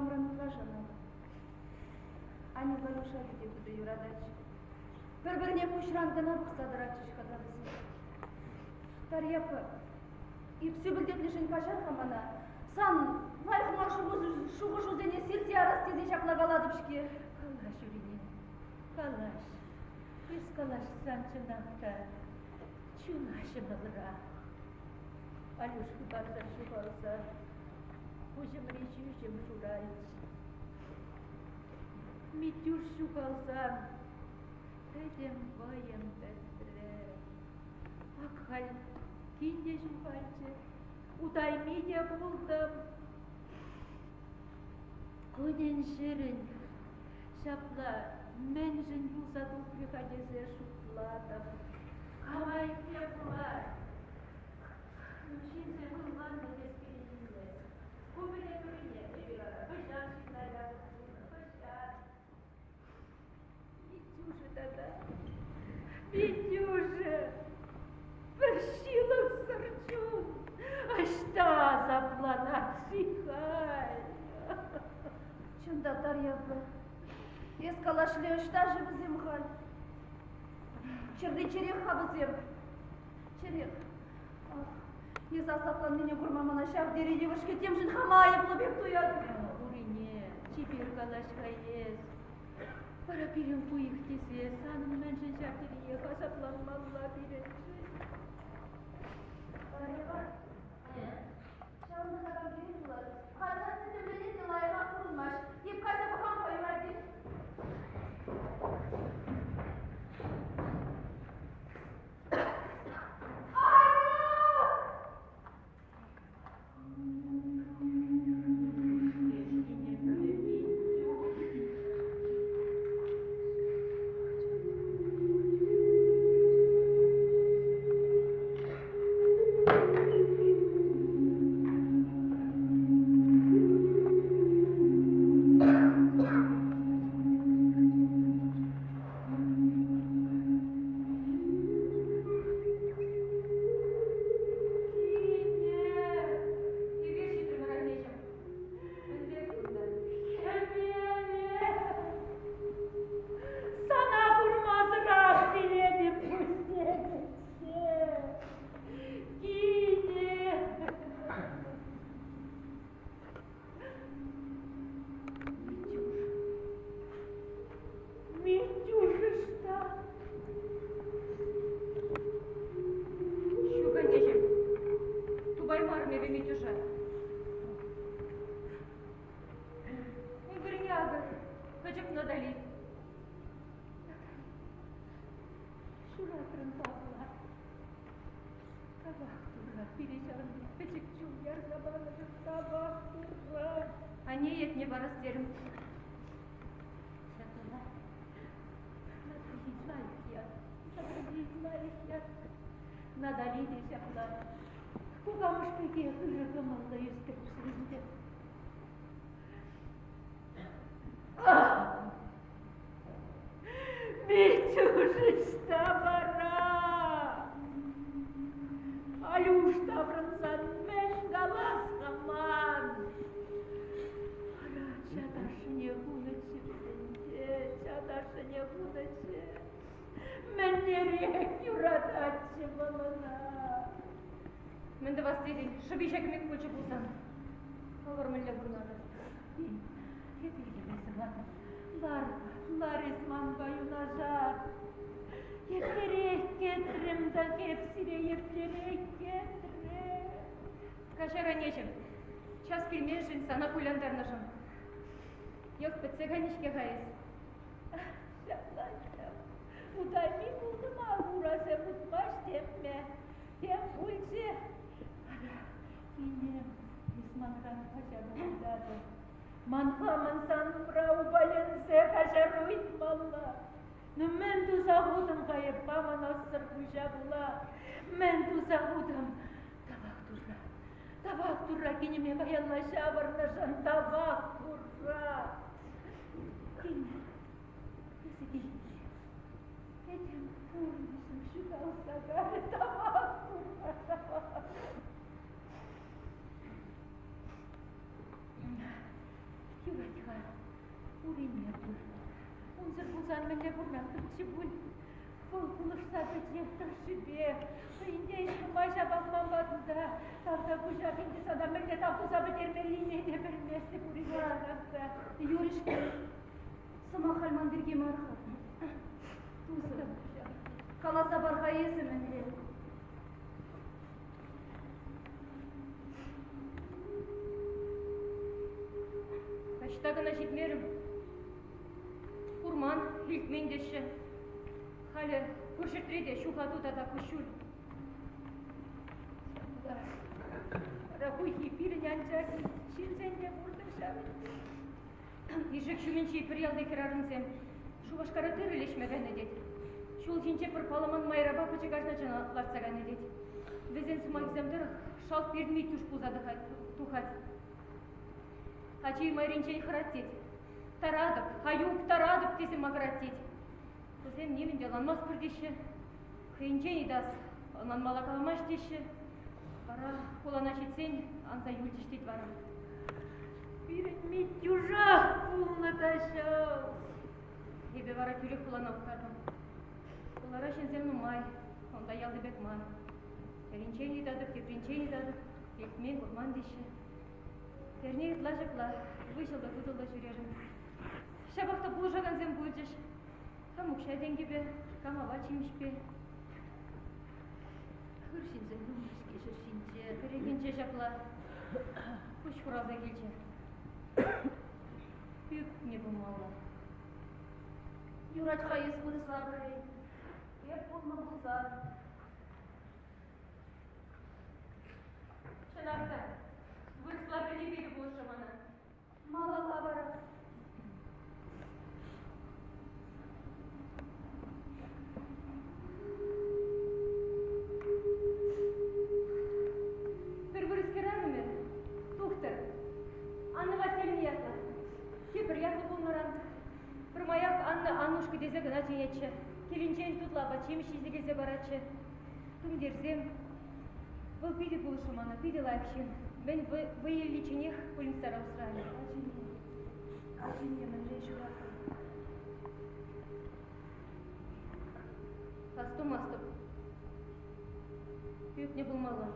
умранытла жана. Ани Галюша где буду юрадач. Бір-біріне пушрангана бұқсадырачыш қадабызы. Тарьяпы, ипсі білдетлішін қашар қамана, сан лайқыма шуғы жузене силси арас тезе жақлагаладып шке. Калаш үрине, калаш. Ес калаш санчынақта, чунашым ылыра. Алюшкы барзар шуғалса, ужым речі үжім журайч. Митюш шуғалсан, тәдем байым бәттірі. Акхал кинде жуғайчы, удай медиа болдым. Көнен жырын, шапла, мен жын юзаду приходезе шутладым. Камай пепулар. Учинцы мылманды без перемены. Кубыне кубыне, прибирала, пыжан шитная, пыжан. Митюжа тогда, Митюжа, пыршилов сырчун, а что за плана шихай? Чында Тарьяпы, ескалашлы ышта жыбызым хал. Чырды черек хабызым. Черек. Не засаплан меня гурмамана шах дереде вышке тем жин хамайы плыбек туяды. Урине, чипер калашка ес. Пара пирен куих тесе, санын мэншин шах дереде хасаплан малла пиренши. Тарьяпы, шағында саған керек болады. Қаншасы төмленет лайыға құрылмаш. Еп қайса бұқан қоймар деп. Надали десятла. Куда уж такие хлебы молодые стрипсинги? Митюшечка бара! Алюш таврынсан мен галас хаман! Ара, чадашыне гунычы, чадашыне гунычы. Мен нерек юратачы балана. Мен де вас дейін, шыбей жәкімек көчі болсам. Алыр мүлі бұрнады. Епеге бесіған. Лар есман байына жар. Еплерек кетірім да кепсіре, еплерек кетірім. Кашара нечем. Час келмен жын сана куляндарны жын. Yok бітсе ғанешке ғайыз. Şaplacığım, udaymi buldum ağurası mutmaş temme. Tem pulçı. Yine İsman'dan kaçarı udadı. Manhamın san pravu balense kaçarı uytmalla. Men tuzağudum kayıp bana nasır kuşabula. Men tuzağudum. Tabak durra kinime bayanlaşa varnaşan tabak durra. Yine. Этим помнишь, шукался, говорит, табаку. Урин yaptı. Unzır buzan menne burnaktım çibul. Бұл қылышса бітектір шүбе. Үйінде ешкім байша басман батында. Тавда бұжа бенде сада мәкте тавтуса бітермеліне де білместі бұрын оранақта. Юришка, сама халман берге марха. Тузы бұжа. Қаласа барға есімінде. Каштағына жетмерім. Құрман, илтмендеші. Халі көршетреде шуғатуда да күшіл. Рахуй хипирін янчаки, шинсенде бұрдыршавы. Ежік шүменшей бір ялды керарынсем, шуғашқара түрілешмеген едет. Шул жинче бір паламан майраба пычығашна жана ларцаған едет. Везен сумайзамдыр шалт бердімей түш бұзады тухат. Хачи майринчен храттет. Тарадып, хаюк тарадып десем аграттет. Көзем немен жаланмас бірдеші. Қиынчен идас, онан мала каламаш деші. Бара қолана жетсен, анса юлтіштет бара. Бірін меттюжа қолына ташау. Ебе бара түрек қолана ұқтардым. Олара шенземнің май, онда ялды бек май. Теринчен идадып, тепринчен идадып, елтмен құрман деші. Терне етлажықла, вышылда күділді жүрерім. Шабақта бұл жаған зем бұлжыш. Камукша денгебе, камава чимшпе. Хыршинзе, нумашке шыршинче, перегенче жапла. Күш құралда келче. Büyük ne bu malla? Юрачка ес бұды сабыры. Еп болма бұлзар. Шынақта, вырысла білебеді бұл шамана. Мала лабара. Дезе гына жиече, келінчен тутлаба чеміш езігезе барачы. Тум дерзем, бұл пиде бұлышымана, пиде лайпшын. Мен вые личенех пыльнстара усрали. Ажине мәнре жуақы. Астым. Büyük ne bulmalı.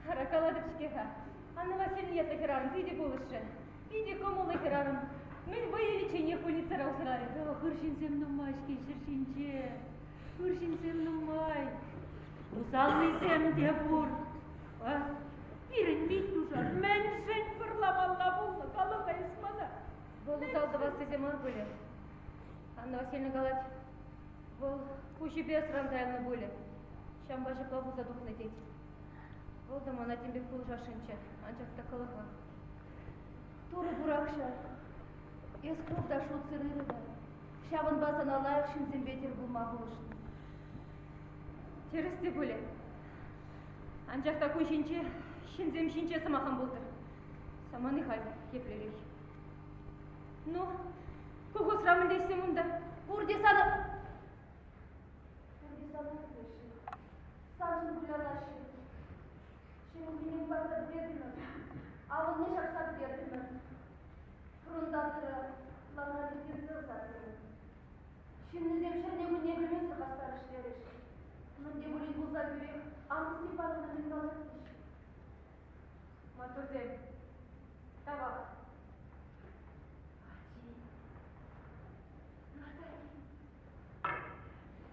Rakaladıp şikeha. Anna Vasiliyatla kirarım, pide buluşu. Пиди комолы керарым. Мен выявичение полицара усрали. Хыршинсем нумашки, шыршинче. Хыршинсем нумай. Усаллысем де бур. Бирин бит тушар. Мен шен пырламалла болны. Калыға исмана. Бұл усалды вас сезем ар были. Анна Васильевна галать. Бұл куши без рантаялны были. Шам башы плаву задухны деть. Бұл дамана тембе кул жашынче. Анчакта калыға. Туры буракша. Ескруп да шу цырыры да. Шабын басан алайық шинзен бетер бұлма бұлышын. Терісті бөлі. Анжақта көшінче, шинзем шинче самахан болдыр. Саманы хай кеплерек. Ну, көк осырамын дейсем мұнда. Урде саны күреші. Санжын күлялашы. Шының менен базар бердімін. Авыл не шақсат бердімін. Фронтатыры, лаңады терзір затыры. Шыннызем шырне күнне білмесі қастар іштеріш. Мінде бұлін бұлза көрек, аңыз Степановны менталар деш. Матурзем, табақ.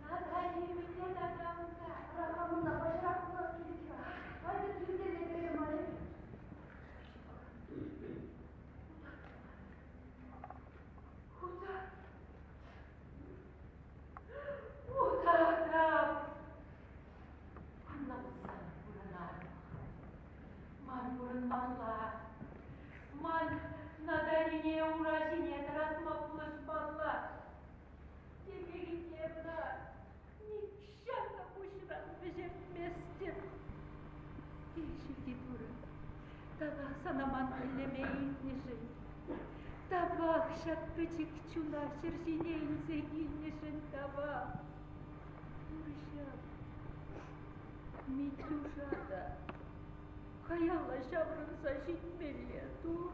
Наталья, менде татамызда. Рахамына башырақ құлас келетіға. Қайды түлдерге берем айы. Ман надарине уражение таратма пулышпалла. Тепеги тебна. Нищанка пушран бежеп месте. Ишики туры. Тава санаман ілемейін нешін. Тава шат пычык чуна шершине инсегин нешін тава. Урышам. Митюшада. Kayalla şabrınsa şitmeli dur.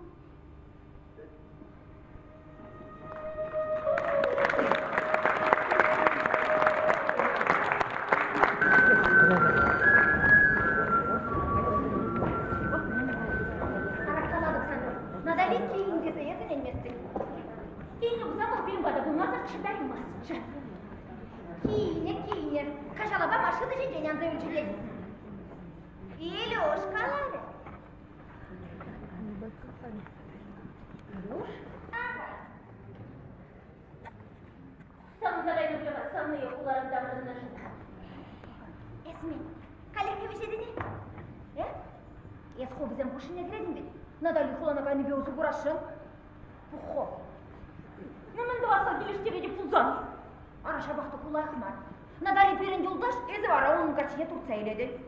Arakladım sana. Nadalin keyin dese yazın elmesi. Keyin bu zaman benim bana bu nasıl çıdaymazca. Keyin. Kaşalaba maşkı da şimdi yanında ölçüleyin. İyili oşkaları. Dur. Samıza kaynatıyorlar, samlıyor kulağın damlarını. Esmin, kalekte bir şey dedi. Esco bizim hoşuna giredin mi? Nadal kulağına kayını bir ozu uğraşın. Puho. Hemen de asla geliştireceği pulzan. Araşa baktı kulağı var. Nadal'in birinci yoldaş ezi var, onun kaçıya tut seyledi.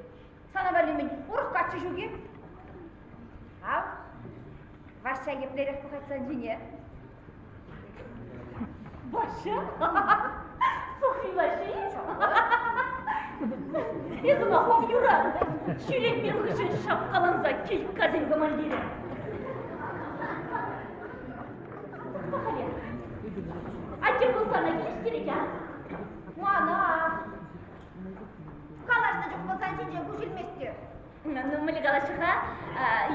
Sana verlimin uruk kaçı şu gibi. Al. Başa gepleri bu kaçsan cinye. Başa? Sohiylaşıyım. Yazıma hov yura. Şürek bir hışın şapkalanza keyif kazin komandiri. Bak hadi. Acı bu sana geliştirik ha. Mana. Kalaşta çok basan cince kuşilmesi. Numali kalaşığa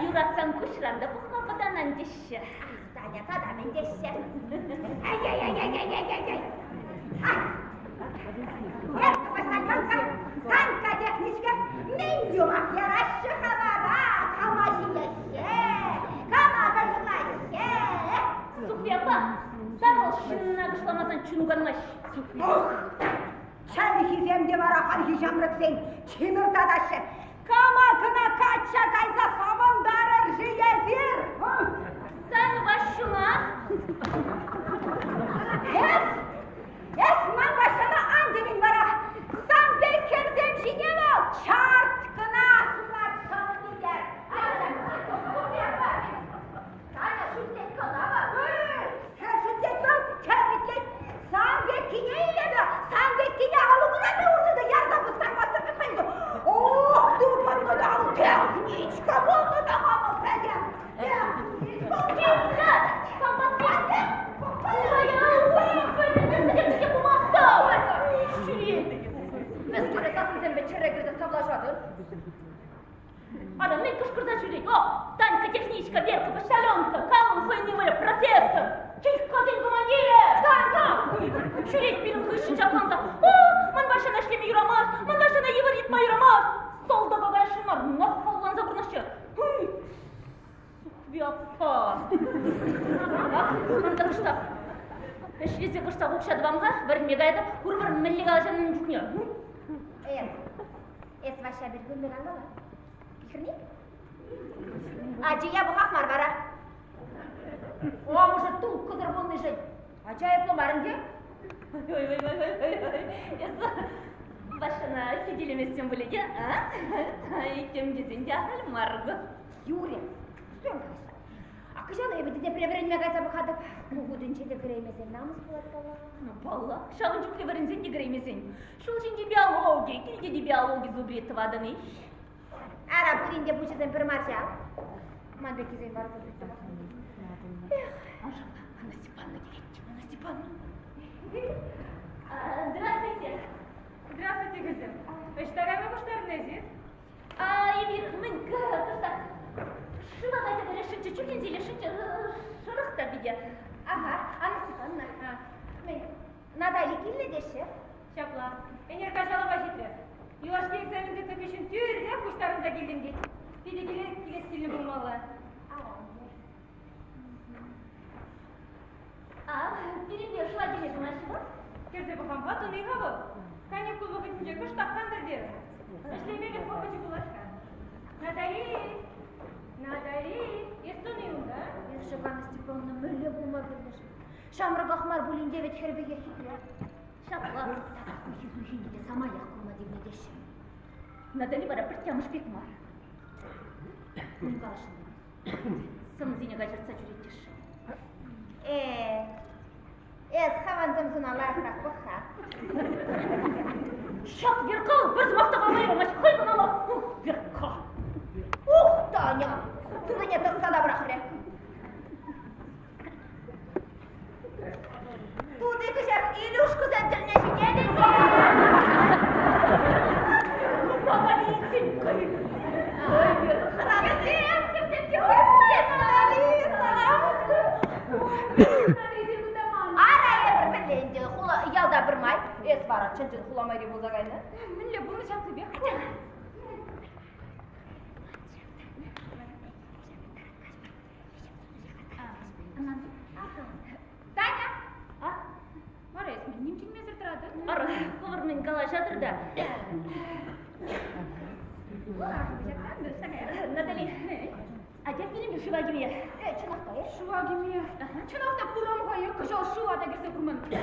yuratsan kuşramda bukma badanan dişi. Tanya tadamen dişi. Ay. Kanka tekniçke men yumak yaraşı havara kamaşileşe kamagırlaşe. Sufyapa sen ol şununa kışlamasan çunuganmış. Sen hizemde var akar hicamlık sen çimir dadaşı. Kamakına kaçça kaysa savun darır jiyezir. Sen başına. Esman başına andemin var. Sen bekir zemşine ol. Çartkına sular çalın gider. Tanya şiddet kana. Her şiddet yok, tebrikler. Sen bekine ile de, sen bekine alıgına ne orada da yarda bustan bastı bir kaydı. Oh, dur bana da al, hiç kabuğunu da hamur pede. Hiç kabuğunu da hamur pede. Meskine satın sen be çerek rızı tablaşadın. Adam ne kışkırza çürek o. Танька техничка, Верка, почтальонка, калым фейнивая, профессор. Честь козин командире. Танька! Çürek benim hışın çaplansa. Man başına işlemi yuramaz, man başına yıvır yitma yuramaz. Solda da başım var, nasıl sallanza burnaşı. Sukviyappa. Bak, manda kışta. Eşlize kışta okşadı bamga, varın megaydı, kurvar milli kalacağının cüknüyor. Es ваша bir gün ben anlama. Kırni? Acıya bu hakmar bara. O может тут кызыр болмай жай. Acayip omarım diye. Başına сиделеместен бөлеге, Икем десен жахал маргы. Юрий, üstüyorum kaçta. Akıcanı ebedi de preverenime gazabı kadıp. Bu dünçe de greymesin namız bulat kala. Балла, шағын жүк преварензен де кіреймесен. Шул жинде биология, келге де биология зубретті ваданы. Ара bu dinde bu çizim bir marşal. Madde kizim var zubretті vаданы. Анна Степановна келетчі, Анна Степановна. Здравствуйте. Здравствуйте, кызым. Эштарама куштарнези? Емир, мен кышта. Шылан айтады решінчі, чүкензелі шынчы шырықта биде. Aha, Anna Stefanovna. Men Nadali kille deşi. Şapla. Ener kaşala başıtı. Yuvaşki egzaminde töpeşin tüyürde kuşlarınıza geldim deyip. Dedi kilestilini bulmalı. Birinci şıla gelesін ашығы. Керзе бұқам батон иға бұл. Каникул вақытынже күш таққандыр дері. Ішлемеге қоқычы бұлашқа. Надали, естон үйінді? Yaxşı Anna Stefanovna mülle bulma birleşim. Şamrı bakmar bu linde ve terbege hitler. Şapla. Yüzün şimdi de sama yakılma dibine deşi. Надали бара притямыш бек мар. Bunun kalışında. Сымзине гажырца жүретеші. Havanzımızın Allah'a bırak baksa. Şak bir kal, bir zımakta kalmayı amaç. Hayvan Allah. Bir kal. Аня, ты меня тастада бırakır. Тут ikişer iluşku zendirine şikayet Baba niçin kayıp? Araya bir bende yalda bir may. Es var çınçın hulamayı bozagayını. Minle bunu çaktı bir. Таня! А? Var esmi, nimçin mezir tırады? Ара, кылырмен калашатыр да. Натали, acep benim şuva gibi ya. Çınakta ya. Шуа кеме. Чынакта курам кайы, кыжал шуа да кирсе курман. Ne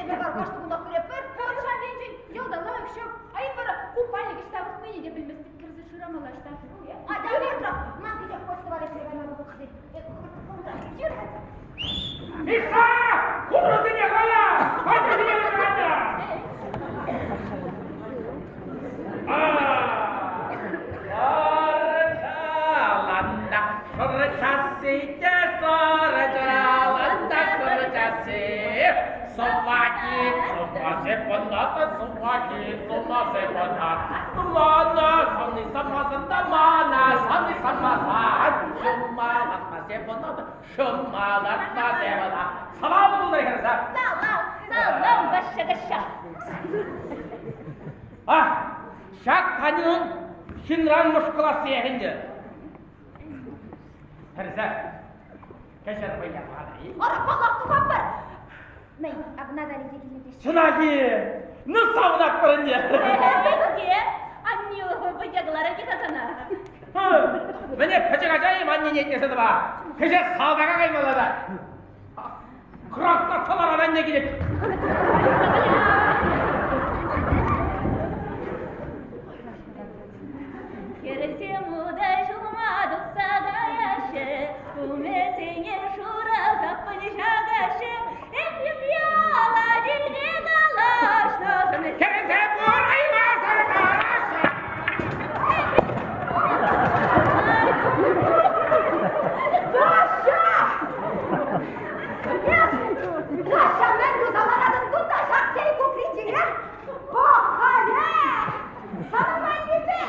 be var kaçtı kulak kürepер. Патшан денчен, елда лайк шоп. Айып бара, купальник иштабык мыйы деп билместик, кирсе шырамалашта. Ада бертра, ман кичек почта бар эшеге айналып кызды. Yürü. Иса! Курус дене кая! Кайда дене кая! Сарчаланда, сарчасите, сарчаланда, сарчаси. Собаки, собаки, поната, собаки, собаки, поната. Мана, сани самасанда, мана, сани самасан. Шумалак, масе, поната, шумалак, масе, поната. Салам булдай кырса. Салам, гаща, гаща. Шак танын шинран мушкуласы ехинді. Кырса, кешер бәйя бағады. Ара балақты қапыр. Мен, абы Натали дегенде. Шынаки, нұсауынақ бірінде. Әйге, анне бөйдегілері кетасына. Міне көчек ажайым аннен етеседі ба. Кеше салдаға қаймалады. Құрақта салар аранне келеді. Кересе мудай шумадық сағаяшы, Умесене шура запыны шағашы, Эпис яла дилге галаш, Назыны Кересе бұр аймасыр қарашы. Kaşa ben bu zamanadın tutta şakçayı kukrincine. Bokale! Sana ben gibi.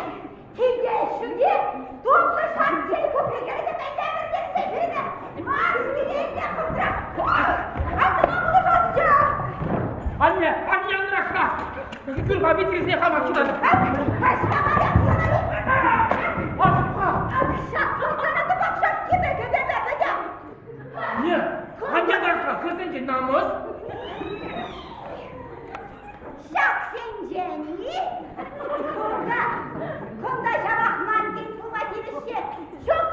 Kige şugi. Tutta şakçayı kukrincine de ben demirdim sefine. Mars gideyim de kudrak. Aklına buluşasça. Anne anlaşma. Gülga bitirizine kalmak şudadı. Kaşma var ya sana bir. Akşam sana bakşak gibi göbebe bacam. Не, анlaşma. Kızınca namus. Şak senceni. Kunda şabahman din bulatilişe. Şok.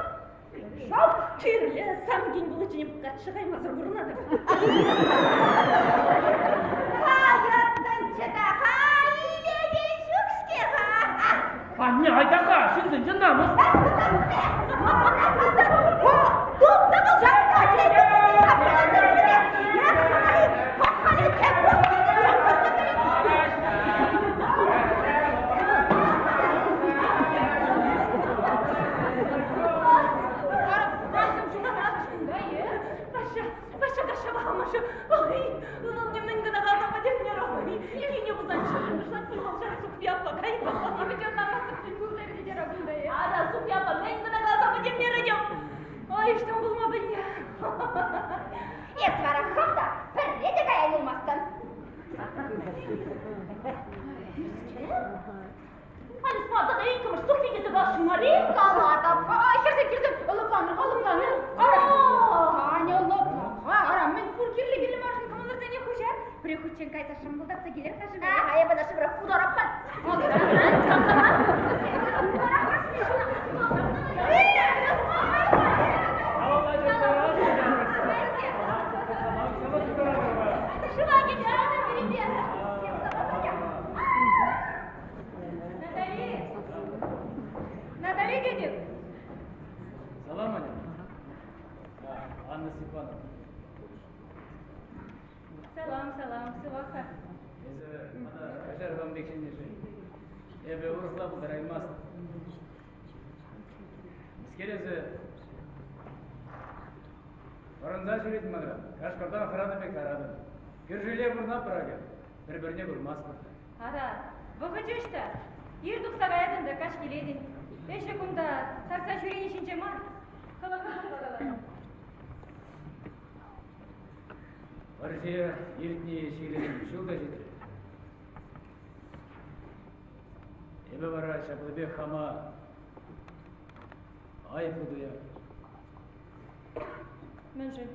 Şok. Kirli, самгин булычыне катшыгай мазыр бурунады. Hayattan çıta hayidegen şükske ha. Anne aydaqa, kızınca namus. Topta bu şartlar kendini şapkalandırır. Yaksınayı kokmalı keplik Başa kaşa bakamaşı. Ay, ulan demin gına kalsam edemler oy. Yine buzdan çıkmışlar, kullanacak sup yapma kayıp. Bütün namazı pülgüzleri diker abında ya. Ada sup yapma, ben gına kalsam edemler hocam. Ay işte bulma beni ya. Esvara hımda pırrece kaya yılmazsın. Hani sınavda da ilk kımış, sup figesi başınları. Kalada. Kirse, ılıklanır. Hani ılıklanır. Aram, men kur kirli gilli marşın kımılır seni kuşar. Prihutçen kaysa şambıldatsa gelir taşın. Haya bana şıbıra kudarap kan. Şuna git, arada benim diye. Натали келіп. Салам алейкум. Анна Степановна. Салам, сывақа. Ана кашар вам бекшенде жей. Эбе урухла бұлдар аймас. İçkerisi. Oranda жүретін мадам. Кашкардан охрана карадым. Кіржіле бұрнап бұраган. Bir-birine vurmaz burada. Ара, выходишь-то? Ирдук сагаядында каш келеді. 5 секунда тарса жүрейіншінше мар. Баржия ертіне шегелетін жылда жетір. Ебі бара Шапылбек хама айыпы дуя. Мен же.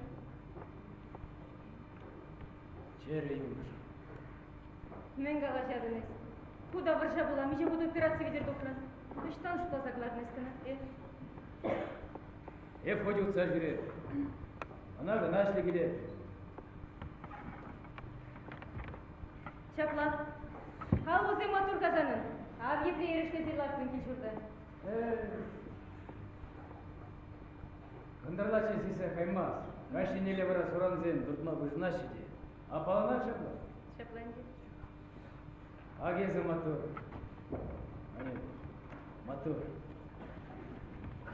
Чере юлдыр. Мен галажар емес. Куда варжа была, ми же буду операция ведер доктора. Штан что за гладностина? Ходил сажире. Она же нашли где. Чаплан. Ал узе матур казанын. Ав епре ерішке зерлаптың кешурда. Кындырлачы сисе каймас. Кашинеле бара соранзен дуртма бызнашиде. Апалана чапла. Чаплан де. Агезі матур. Матур.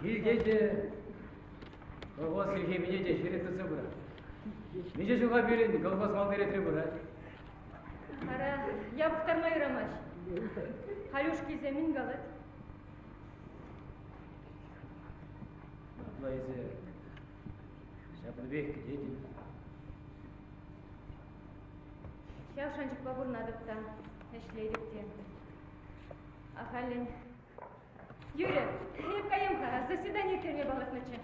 Келгейде. Колғас келге мене де шеретісі бұра. Мене жуға берін, колғас мал деретірі бұра. Ара, я бұқтармай ұрамаш. Халюшки земін қалады. Аплайзе. Шапылбек дедім. Шавшанчик бабурнадыпта. Эшлейдікте. Ахалин. Юля, хлеб каемха, заседание терме балатнычы.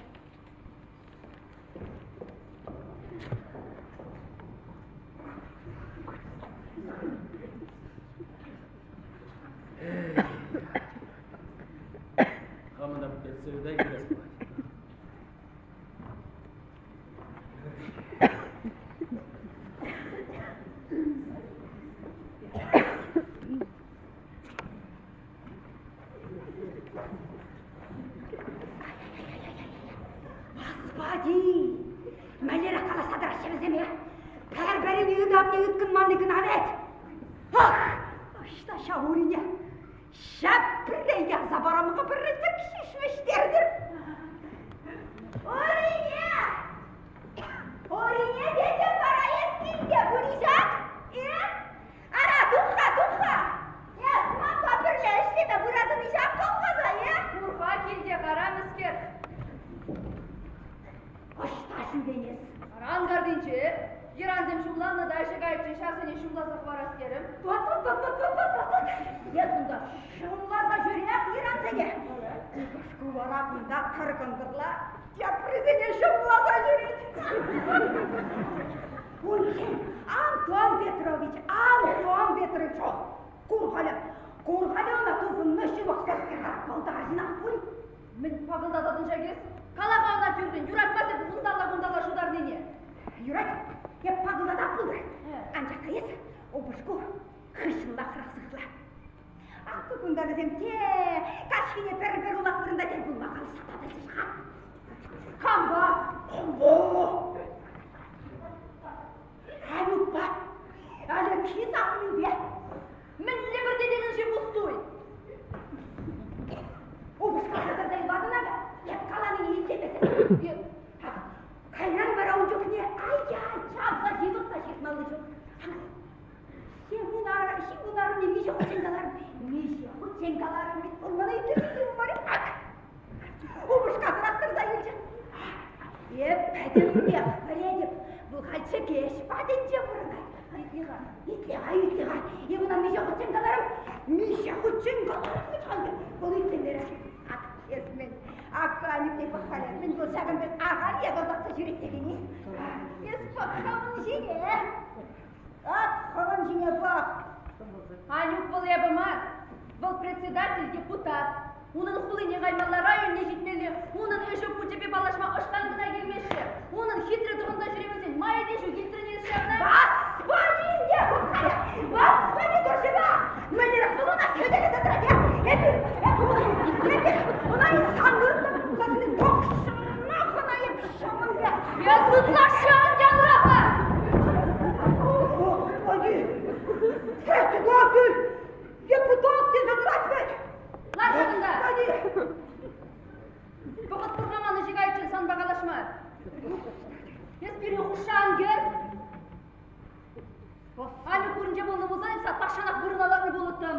Хамына бетсеудай керес болады. Господи! Мәлері қала садыр ашымыземе. Пәрбәрін үйдамны үткін мандыкын авет. Ах! Ашта шаурине. Шәпірде яза барамыға бірі түк шешмештердір. Орине! Орине деді бара ескілде бұришак. Ара, тұққа. Ясман папірлі ішлеме бұрадын ишак қолғаза, Урфа келде қара мүскер. Ашта жүгенес. Ангардинче, Иранзем шумланна да шагайче шасыне шумласақ бар аскерім. Есында шумласа жүрек Иранзеге. Күшкі варақында қырқындырла, тепрізене шумласа жүрек. Улькен, Антон Петрович, Курғалы она тұзынны шыбық сөзге қарап болды арзинақ бұл. Мен пағылдататын жагес, қалағауына түрден, юратпасы бұндала шудар нене. Юрат, еп пағылдатап бұл. Анчақта ес, обышку қышылла қырақсықла. Ақты күндар өзем кашкене пәрбер олақпырында дәл бұл мақалы сатады жышқан. Қамба! Әлік ба, әлі кез ақмын бе. Мен лебір деденін ше бұстой. Обышқа сатырдай бадына да, еп қаланың еземесі. Қайран барауын жоқ не, ай-яй, чабса жедіқта шетмалы жоқ. Сен бұнарым не меше құтшенгаларым бет болмана етесің барым. Обышқа сұрақтырса елжен. Пәдіміне қыредіп, бұл қайтшы кеш бәденже бұрынай. Итлеға. Емінан меше құтшенгаларым қалды. Бұл иттелері. Есмен, аққанып деп қалар. Мен бұл шағын бір ағар еғалдақсы жүректегені. Ес баққамын жене. Аққамын жене бақ. Анюк бұл ебімар. Бұл председатель депутат. Оның хулыне қаймалар районне жетмелі. Оның өші пучепе балашма ұшқандына келмеші. Оның хитрі тұғында жүремесен. Майы дешу хитріне шағына. Господи, не баққая. Господи, дұршыға. Мәлері қылына көдері задырады. Ona insanların kızını tokşuna kınayıp şamında. Yazıklar şu an yanrafa. Господи, председатель, депутат, ты задрать ведь. Lan kadında. Господи. Bu көрінce болны болса, емса тақшанақ бұрыналарны болыттым.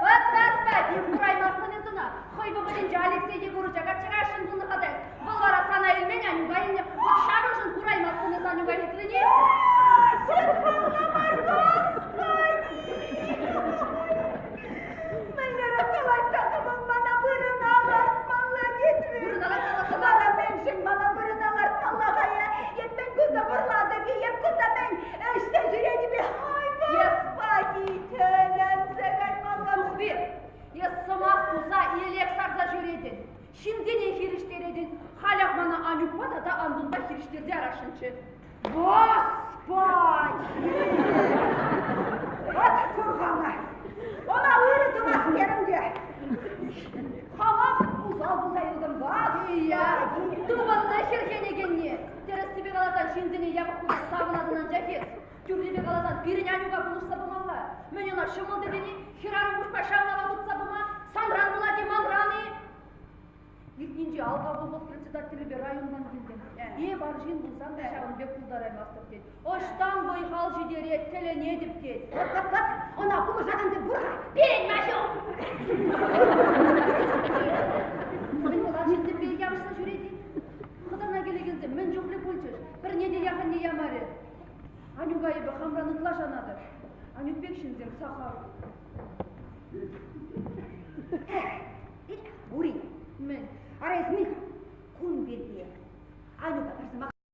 Баспай, құраймастын езіна. Қойбы білінже Алексейде көріжаға шығашын бұны қадай. Бұл бара сана елмен әнюғайын, бұл шағын құраймастын ез әнюғайын етіліне. Mənlərə qalay taqımın bana bırın alartmalı gitmir. Bırın alartmalı. Bana menşin bana bırın alartmalı gaya. Yetmen kunda fırladı bir yep kunda ben işte jüredi bir hayvan. Bagi tölen seven bana. Тухбек, ес сымақ тұза елек сарза жүредін. Шинден хиріштередін. Халақ мана анюкпада да андында хиріштерде арашыншы. Господи! От kurğana. Ona uyurdum askerimde. Halak uzal bulayıldım. Iya, тубанна херхенегенне. Терестебе қаласан шиндене ябық құда сабынадынан жәкет. Түрдебе қаласан бірін анюға бұлышса бұмалла. Мен ona шымыл дедені, хирарын бұшпа шамлаға бұтса бұма, санран бұла де манраны. Екненже алға болбос председателі райондан келдім. Бар жин бұлсам да шағын бек құлдараймастық дед. Оштан бой хал жидері телене деп дед. Ona bunu zaten buraya. Birin maşo. Мен олар жинден бері ямышса жүреді. Қыдырна келегенде мен жоқле пөлчіш. Бір неде яқын не ямары. Анюғайыбы қамраны тұла жанады. Анюкбек шинзем сақау. Бурин. Мен. Арайыз мен. Күн берді. Анюға бірсі